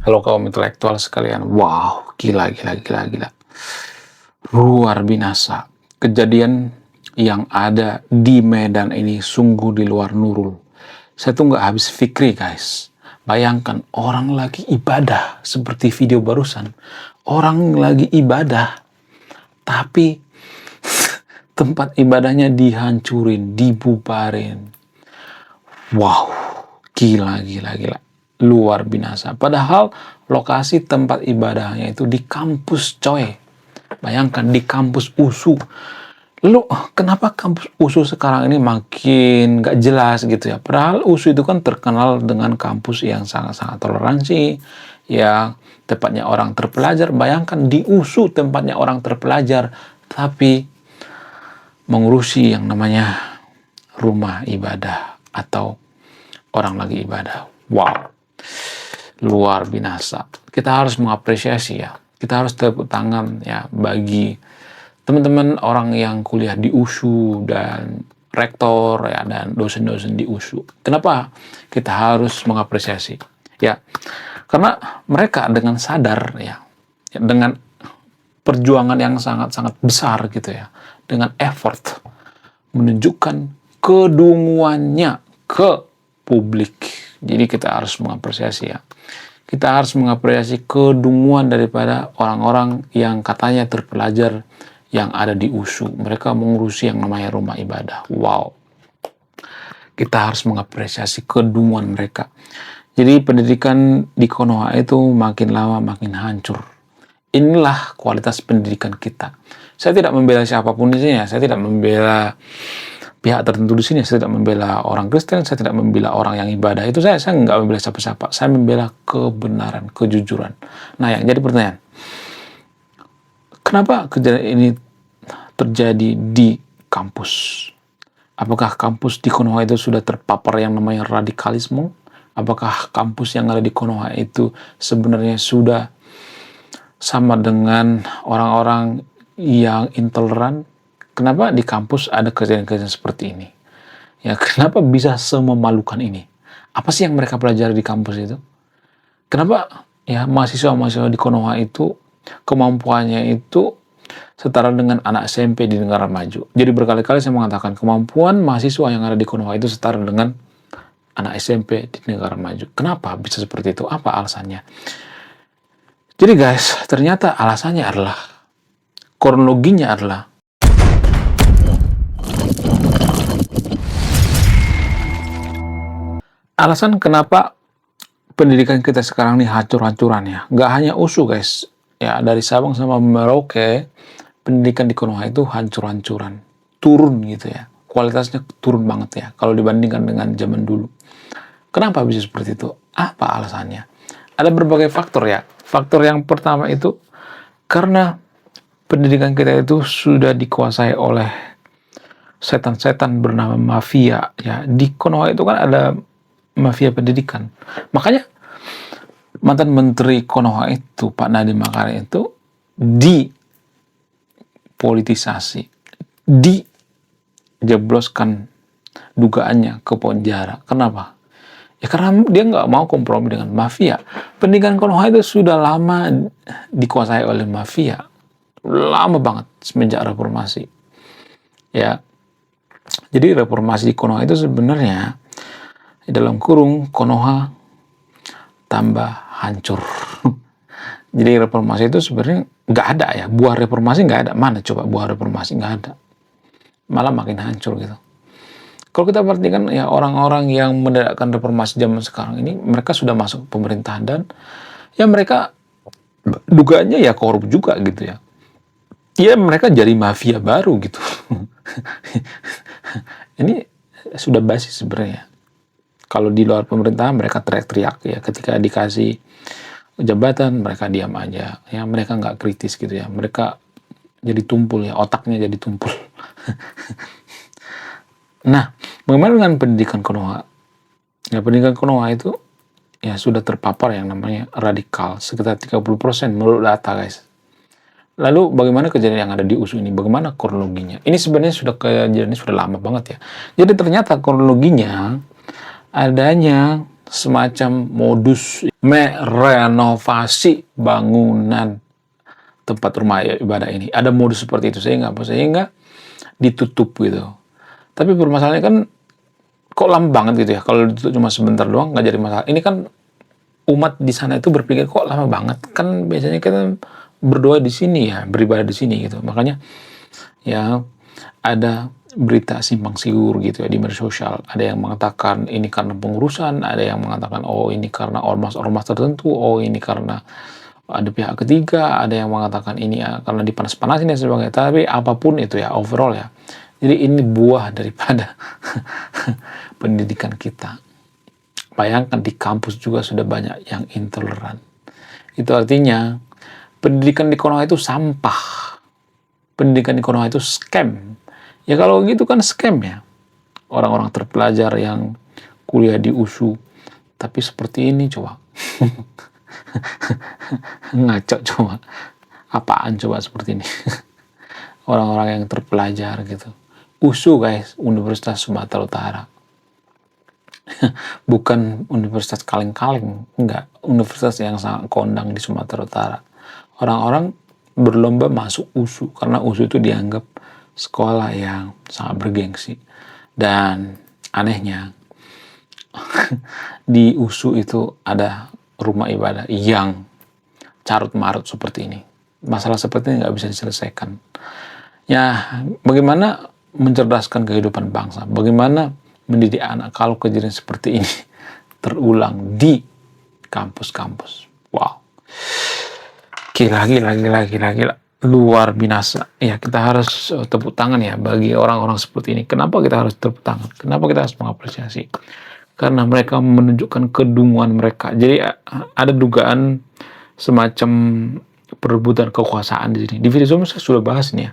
Halo kaum intelektual sekalian, wow, gila. Luar binasa. Kejadian yang ada di Medan ini sungguh di luar nurul. Saya tuh nggak habis fikri, guys. Bayangkan orang lagi ibadah seperti video barusan. Orang lagi ibadah, tapi tempat ibadahnya dihancurin, dibubarin. Wow, gila. Luar binasa. Padahal lokasi tempat ibadahnya itu di kampus, coy. Bayangkan di kampus USU. Lalu kenapa kampus USU sekarang ini makin gak jelas gitu ya? Padahal USU itu kan terkenal dengan kampus yang sangat-sangat toleransi, yang tempatnya orang terpelajar. Bayangkan di USU tempatnya orang terpelajar, tapi mengurusi yang namanya rumah ibadah atau orang lagi ibadah. Wow, luar binasa. Kita harus mengapresiasi ya. Kita harus tepuk tangan ya bagi teman-teman orang yang kuliah di USU dan rektor ya dan dosen-dosen di USU. Kenapa kita harus mengapresiasi? Ya, karena mereka dengan sadar ya dengan perjuangan yang sangat-sangat besar gitu ya, dengan effort menunjukkan kedunguannya ke publik. Jadi kita harus mengapresiasi ya. Kita harus mengapresiasi kedunguan daripada orang-orang yang katanya terpelajar yang ada di USU. Mereka mengurusi yang namanya rumah ibadah. Wow. Kita harus mengapresiasi kedunguan mereka. Jadi pendidikan di Konoha itu makin lama makin hancur. Inilah kualitas pendidikan kita. Saya tidak membela siapapun di sini ya. Saya tidak membela pihak tertentu di sini. Saya tidak membela orang Kristen, saya tidak membela orang yang ibadah. Itu saya nggak membela siapa-siapa. Saya membela kebenaran, kejujuran. Nah, yang jadi pertanyaan, kenapa kejadian ini terjadi di kampus? Apakah kampus di Konoha itu sudah terpapar yang namanya radikalisme? Apakah kampus yang ada di Konoha itu sebenarnya sudah sama dengan orang-orang yang intoleran? Kenapa di kampus ada kejadian-kejadian seperti ini? Ya, kenapa bisa sememalukan ini? Apa sih yang mereka pelajari di kampus itu? Kenapa ya mahasiswa-mahasiswa di Konoha itu kemampuannya itu setara dengan anak SMP di negara maju? Jadi berkali-kali saya mengatakan kemampuan mahasiswa yang ada di Konoha itu setara dengan anak SMP di negara maju. Kenapa bisa seperti itu? Apa alasannya? Jadi guys, ternyata alasannya adalah, kronologinya adalah, alasan kenapa pendidikan kita sekarang ini hancur-hancuran ya. Nggak hanya USU guys. Ya, dari Sabang sama Merauke, pendidikan di Konoha itu hancur-hancuran. Turun gitu ya. Kualitasnya turun banget ya. Kalau dibandingkan dengan zaman dulu. Kenapa bisa seperti itu? Apa alasannya? Ada berbagai faktor ya. Faktor yang pertama itu, karena pendidikan kita itu sudah dikuasai oleh setan-setan bernama mafia ya. Di Konoha itu kan ada mafia pendidikan. Makanya mantan menteri Konoha itu, Pak Nadiem Makarim itu dipolitisasi, dijebloskan dugaannya ke penjara. Kenapa? Ya karena dia nggak mau kompromi dengan mafia. Pendidikan Konoha itu sudah lama dikuasai oleh mafia. Lama banget semenjak reformasi. Ya. Jadi reformasi di Konoha itu sebenarnya dalam kurung Konoha tambah hancur. Jadi reformasi itu sebenarnya nggak ada ya, buah reformasi nggak ada. Mana coba buah reformasi? Nggak ada. Malah makin hancur gitu. Kalau kita perhatikan ya orang-orang yang mendirikan reformasi zaman sekarang ini, mereka sudah masuk pemerintahan dan ya mereka dugaannya ya korup juga gitu ya. Ya mereka jadi mafia baru gitu. Ini sudah basi sebenarnya. Kalau di luar pemerintahan mereka teriak-teriak ya, ketika dikasih jabatan mereka diam aja ya, mereka nggak kritis gitu ya, mereka jadi tumpul ya, otaknya jadi tumpul. Nah, bagaimana dengan pendidikan Konoha? Ya, pendidikan Konoha itu ya sudah terpapar yang namanya radikal sekitar 30% menurut data guys. Lalu bagaimana kejadian yang ada di USU ini? Bagaimana kronologinya? Ini sebenarnya kejadiannya sudah lama banget ya. Jadi ternyata kronologinya adanya semacam modus merenovasi bangunan tempat rumah ibadah ini. Ada modus seperti itu sehingga ditutup gitu. Tapi permasalahannya kan kok lama banget gitu ya. Kalau ditutup cuma sebentar doang nggak jadi masalah. Ini kan umat di sana itu berpikir kok lama banget, kan biasanya kita berdoa di sini ya, beribadah di sini gitu. Makanya ya ada berita simpang siur gitu ya di media sosial. Ada yang mengatakan ini karena pengurusan, ada yang mengatakan oh ini karena ormas-ormas tertentu, oh ini karena ada pihak ketiga, ada yang mengatakan ini ya karena dipanas-panasin dan sebagainya. Tapi apapun itu ya overall ya. Jadi ini buah daripada pendidikan kita. Bayangkan di kampus juga sudah banyak yang intoleran. Itu artinya pendidikan di Konoha itu sampah. Pendidikan di Konoha itu scam. Ya kalau gitu kan scam ya. Orang-orang terpelajar yang kuliah di USU. Tapi seperti ini coba. Ngaco coba. Apaan coba seperti ini. Orang-orang yang terpelajar gitu. USU guys, Universitas Sumatera Utara. Bukan universitas kaleng-kaleng, enggak, universitas yang sangat kondang di Sumatera Utara. Orang-orang berlomba masuk USU karena USU itu dianggap sekolah yang sangat bergengsi. Dan anehnya di USU itu ada rumah ibadah yang carut marut seperti ini. Masalah seperti ini nggak bisa diselesaikan. Ya, bagaimana mencerdaskan kehidupan bangsa? Bagaimana mendidik anak kalau kejadian seperti ini terulang di kampus-kampus? Wow. Gila. Luar binasa. Ya, kita harus tepuk tangan ya bagi orang-orang seperti ini. Kenapa kita harus tepuk tangan? Kenapa kita harus mengapresiasi? Karena mereka menunjukkan kedunguan mereka. Jadi ada dugaan semacam perebutan kekuasaan di sini. Di video sebelumnya saya sudah bahas nih ya.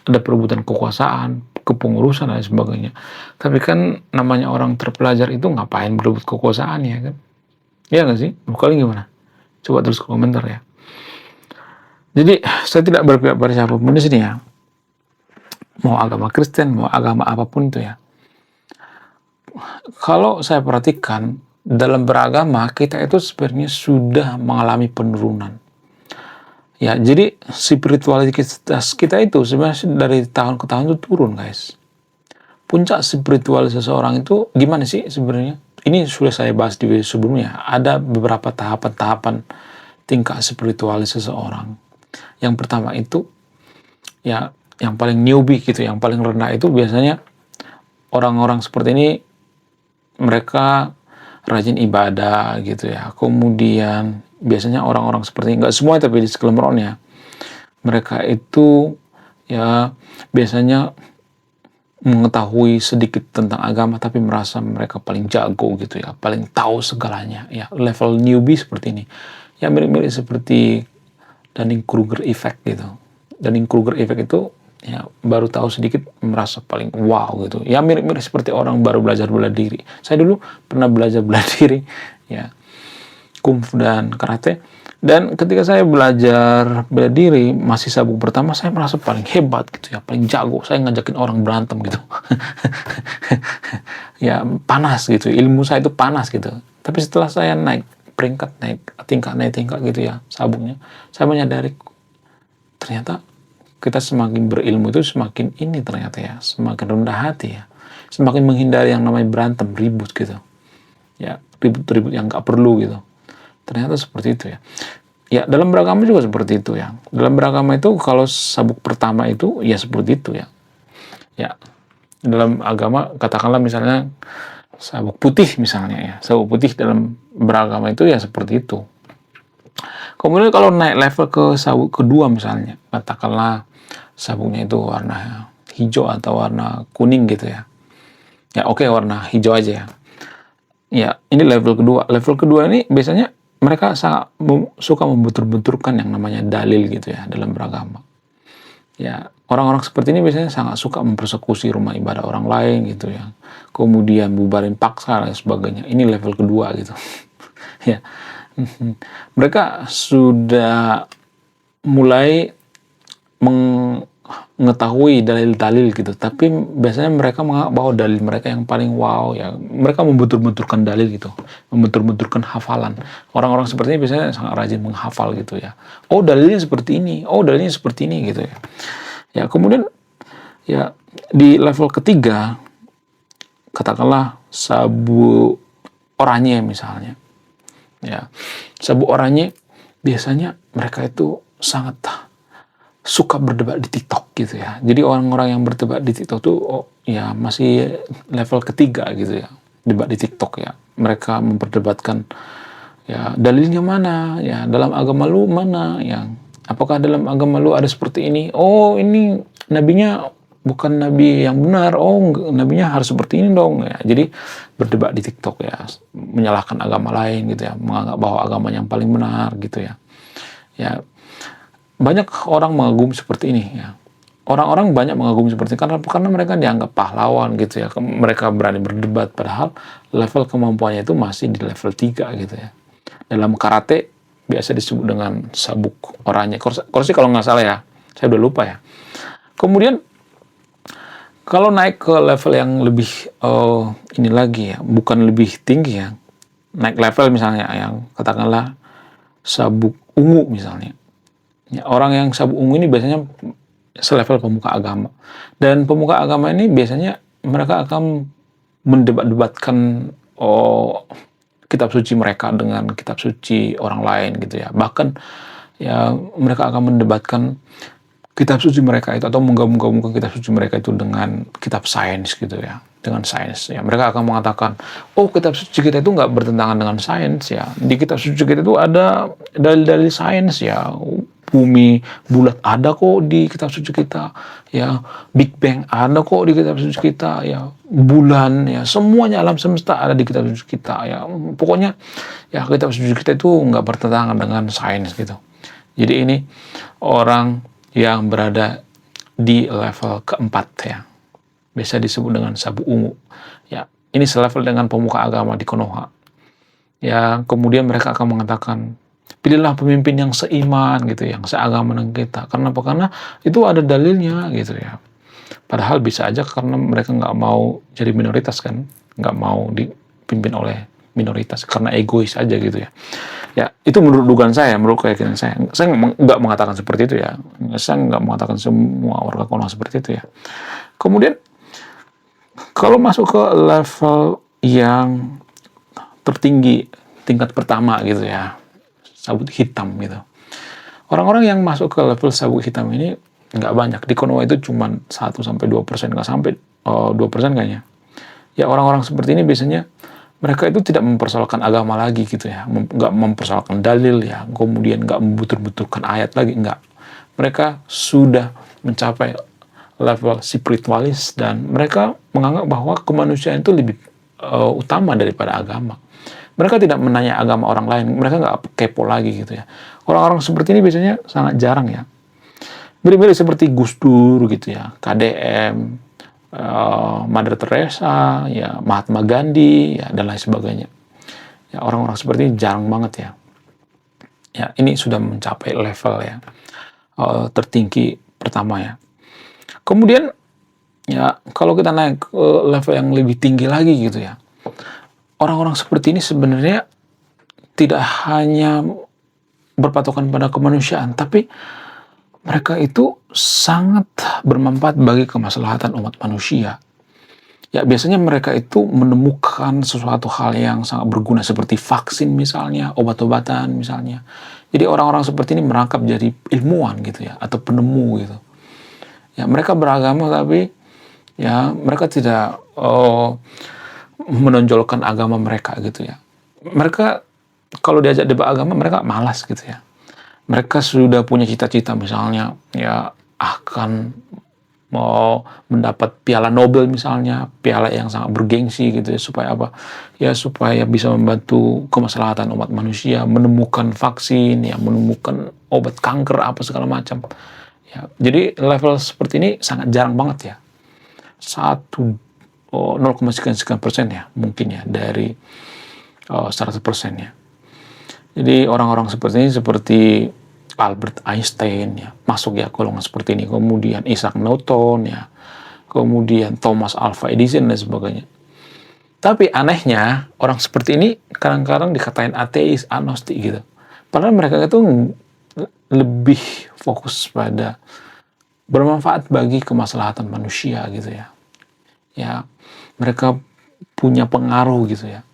Ada perebutan kekuasaan, kepengurusan dan sebagainya. Tapi kan namanya orang terpelajar itu ngapain berebut kekuasaan ya kan? Iya nggak sih? Kalian gimana? Coba terus komentar ya. Jadi saya tidak berpihak pada siapapun di sini ya. Mau agama Kristen, mau agama apapun itu ya. Kalau saya perhatikan dalam beragama kita itu sebenarnya sudah mengalami penurunan. Ya, jadi spiritualitas kita itu sebenarnya dari tahun ke tahun itu turun, guys. Puncak spiritual seseorang itu gimana sih sebenarnya? Ini sudah saya bahas di video sebelumnya. Ada beberapa tahapan-tahapan tingkat spiritual seseorang. Yang pertama itu ya yang paling newbie gitu, yang paling rendah itu biasanya orang-orang seperti ini mereka rajin ibadah gitu ya. Kemudian biasanya orang-orang seperti ini, nggak semua tapi di sekelumronya mereka itu ya biasanya mengetahui sedikit tentang agama tapi merasa mereka paling jago gitu ya, paling tahu segalanya ya, level newbie seperti ini ya, mirip-mirip seperti Dunning-Kruger effect gitu. Dunning-Kruger effect itu ya baru tahu sedikit merasa paling wow gitu ya, mirip-mirip seperti orang baru belajar bela diri. Saya dulu pernah belajar bela diri ya, kungfu dan karate, dan ketika saya belajar bela diri masih sabuk pertama saya merasa paling hebat gitu ya, paling jago, saya ngajakin orang berantem gitu. Ya panas gitu, ilmu saya itu panas gitu. Tapi setelah saya naik peringkat, naik tingkat gitu ya sabuknya, saya menyadari ternyata kita semakin berilmu itu semakin ini ternyata ya, semakin rendah hati ya, semakin menghindari yang namanya berantem, ribut gitu ya, ribut-ribut yang gak perlu gitu. Ternyata seperti itu ya. Ya dalam beragama juga seperti itu ya. Dalam beragama itu kalau sabuk pertama itu ya seperti itu ya. Ya dalam agama katakanlah misalnya sabuk putih misalnya ya. Sabuk putih dalam beragama itu ya seperti itu. Kemudian kalau naik level ke sabuk kedua misalnya, katakanlah sabuknya itu warna hijau atau warna kuning gitu ya. Ya oke, warna hijau aja ya. Ya ini level kedua. Level kedua ini biasanya mereka sangat suka membentur-benturkan yang namanya dalil gitu ya dalam beragama. Ya, orang-orang seperti ini biasanya sangat suka mempersekusi rumah ibadah orang lain gitu ya. Kemudian bubarin paksa dan sebagainya. Ini level kedua gitu. Ya. Mereka sudah mulai mengetahui dalil-dalil gitu, tapi biasanya mereka menganggap bahwa dalil mereka yang paling wow ya, mereka membentur-benturkan dalil gitu, membentur-benturkan hafalan. Orang-orang seperti ini biasanya sangat rajin menghafal gitu ya. Oh dalilnya seperti ini, oh dalilnya seperti ini gitu ya. Ya kemudian ya di level ketiga, katakanlah sabu oranye misalnya. Ya, sabu oranye biasanya mereka itu sangat suka berdebat di TikTok gitu ya. Jadi orang-orang yang berdebat di TikTok tuh ya masih level ketiga gitu ya. Debat di TikTok ya. Mereka memperdebatkan ya dalilnya mana, ya dalam agama lu mana, yang apakah dalam agama lu ada seperti ini? Oh, ini nabinya bukan nabi yang benar. Oh, nabinya harus seperti ini dong ya. Jadi berdebat di TikTok ya, menyalahkan agama lain gitu ya, menganggap bahwa agamanya yang paling benar gitu ya. Ya, banyak orang mengagumi seperti ini ya. Orang-orang banyak mengagumi seperti ini karena mereka dianggap pahlawan gitu ya. Mereka berani berdebat padahal level kemampuannya itu masih di level 3 gitu ya. Dalam karate biasa disebut dengan sabuk oranye. Korsi kalau nggak salah ya. Saya udah lupa ya. Kemudian kalau naik ke level yang lebih ini lagi ya, bukan lebih tinggi ya. Naik level misalnya yang katakanlah sabuk ungu misalnya. Ya, orang yang sabuk ungu ini biasanya selevel pemuka agama. Dan pemuka agama ini biasanya mereka akan mendebat-debatkan kitab suci mereka dengan kitab suci orang lain gitu ya. Bahkan ya mereka akan mendebatkan kitab suci mereka itu atau menggabung-gabungkan kitab suci mereka itu dengan kitab sains gitu ya. Dengan sains ya. Mereka akan mengatakan, oh kitab suci kita itu nggak bertentangan dengan sains ya. Di kitab suci kita itu ada dalil-dalil sains ya. Bumi bulat ada kok di kitab suci kita ya, Big Bang ada kok di kitab suci kita ya, bulan ya, semuanya alam semesta ada di kitab suci kita ya. Pokoknya ya kitab suci kita itu nggak bertentangan dengan sains gitu. Jadi ini orang yang berada di level keempat ya, biasa disebut dengan sabu ungu ya. Ini selevel dengan pemuka agama di Konoha ya. Kemudian mereka akan mengatakan, pilihlah pemimpin yang seiman gitu, yang seagama dengan kita. Karena apa? Karena itu ada dalilnya gitu ya. Padahal bisa aja karena mereka nggak mau jadi minoritas kan, nggak mau dipimpin oleh minoritas karena egois aja gitu ya. Ya itu menurut dugaan saya, menurut keyakinan saya. Saya nggak mengatakan seperti itu ya. Saya nggak mengatakan semua warga Konoha seperti itu ya. Kemudian kalau masuk ke level yang tertinggi, tingkat pertama gitu ya, sabuk hitam gitu. Orang-orang yang masuk ke level sabuk hitam ini nggak banyak. Di Konoha itu cuma 1-2%, nggak sampai 2% kayaknya. Ya orang-orang seperti ini biasanya mereka itu tidak mempersoalkan agama lagi gitu ya, nggak mempersoalkan dalil ya, kemudian nggak membutur-buturkan ayat lagi, nggak. Mereka sudah mencapai level spiritualis dan mereka menganggap bahwa kemanusiaan itu lebih utama daripada agama. Mereka tidak menanya agama orang lain, mereka nggak kepo lagi gitu ya. Orang-orang seperti ini biasanya sangat jarang ya. Mirip-mirip seperti Gus Dur gitu ya, KDM, Mother Teresa, ya Mahatma Gandhi, ya dan lain sebagainya. Ya orang-orang seperti ini jarang banget ya. Ya ini sudah mencapai level ya tertinggi pertama ya. Kemudian ya kalau kita naik ke level yang lebih tinggi lagi gitu ya, orang-orang seperti ini sebenarnya tidak hanya berpatokan pada kemanusiaan, tapi mereka itu sangat bermanfaat bagi kemaslahatan umat manusia. Ya biasanya mereka itu menemukan sesuatu hal yang sangat berguna seperti vaksin misalnya, obat-obatan misalnya. Jadi orang-orang seperti ini merangkap jadi ilmuwan gitu ya, atau penemu gitu. Ya mereka beragama tapi ya mereka tidak menonjolkan agama mereka gitu ya. Mereka kalau diajak debat agama mereka malas gitu ya. Mereka sudah punya cita-cita misalnya ya akan mau mendapat piala Nobel misalnya, piala yang sangat bergengsi gitu ya, supaya apa? Ya supaya bisa membantu kemaslahatan umat manusia, menemukan vaksin, ya menemukan obat kanker apa segala macam. Ya, jadi level seperti ini sangat jarang banget ya. 0,sekian% ya mungkin ya dari 100% ya. Jadi orang-orang seperti ini seperti Albert Einstein ya, masuk ya golongan seperti ini. Kemudian Isaac Newton ya, kemudian Thomas Alva Edison dan sebagainya. Tapi anehnya orang seperti ini kadang-kadang dikatain ateis, agnostik gitu. Padahal mereka itu lebih fokus pada bermanfaat bagi kemaslahatan manusia gitu ya. Ya, mereka punya pengaruh gitu ya.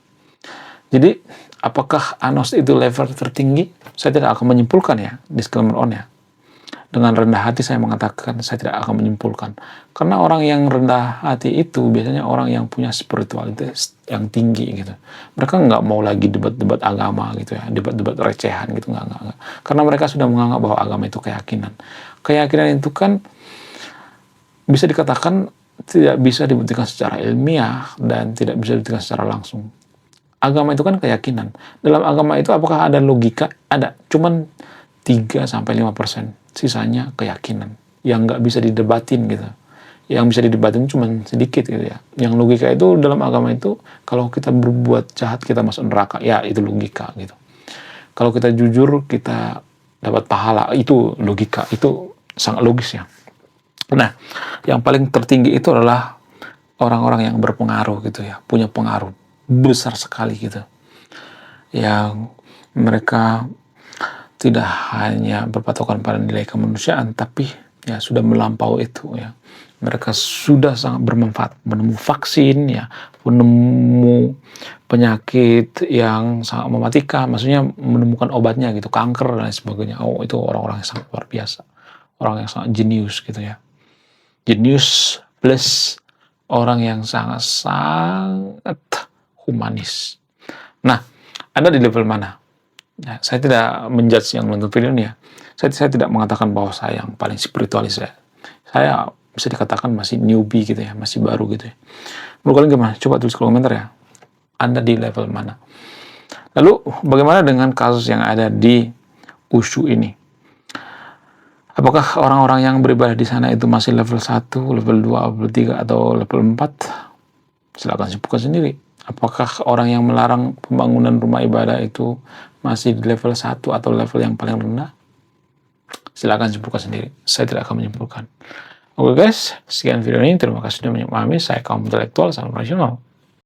Jadi, apakah agnostik itu level tertinggi? Saya tidak akan menyimpulkan ya, disclaimer on ya. Dengan rendah hati saya mengatakan saya tidak akan menyimpulkan. Karena orang yang rendah hati itu biasanya orang yang punya spiritualitas yang tinggi gitu. Mereka nggak mau lagi debat-debat agama gitu ya, debat-debat recehan gitu, nggak. Karena mereka sudah menganggap bahwa agama itu keyakinan. Keyakinan itu kan bisa dikatakan tidak bisa dibuktikan secara ilmiah dan tidak bisa dibuktikan secara langsung. Agama itu kan keyakinan. Dalam agama itu apakah ada logika? Ada. Cuman 3-5%. Sisanya keyakinan. Yang nggak bisa didebatin gitu. Yang bisa didebatin cuma sedikit gitu ya. Yang logika itu dalam agama itu, kalau kita berbuat jahat kita masuk neraka. Ya itu logika gitu. Kalau kita jujur kita dapat pahala. Itu logika. Itu sangat logis ya. Nah, yang paling tertinggi itu adalah orang-orang yang berpengaruh gitu ya. Punya pengaruh besar sekali gitu. Yang mereka tidak hanya berpatokan pada nilai kemanusiaan, tapi ya sudah melampaui itu ya. Mereka sudah sangat bermanfaat, menemu vaksin ya, menemu penyakit yang sangat mematikan, maksudnya menemukan obatnya gitu, kanker dan lain sebagainya. Oh, itu orang-orang yang sangat luar biasa. Orang yang sangat jenius gitu ya. Jenius plus orang yang sangat humanis. Nah, Anda di level mana? Ya, saya tidak menjudge yang nonton video ini ya. Saya tidak mengatakan bahwa saya yang paling spiritualis ya. Saya bisa dikatakan masih newbie gitu ya, masih baru gitu ya. Menurut kalian gimana? Coba tulis komentar ya. Anda di level mana? Lalu bagaimana dengan kasus yang ada di USU ini? Apakah orang-orang yang beribadah di sana itu masih level 1, level 2, level 3, atau level 4? Silakan simpulkan sendiri. Apakah orang yang melarang pembangunan rumah ibadah itu masih di level 1 atau level yang paling rendah? Silakan simpulkan sendiri. Saya tidak akan menyimpulkan. Oke guys, sekian video ini. Terima kasih sudah memahami. Saya kaum intelektual, salam rasional.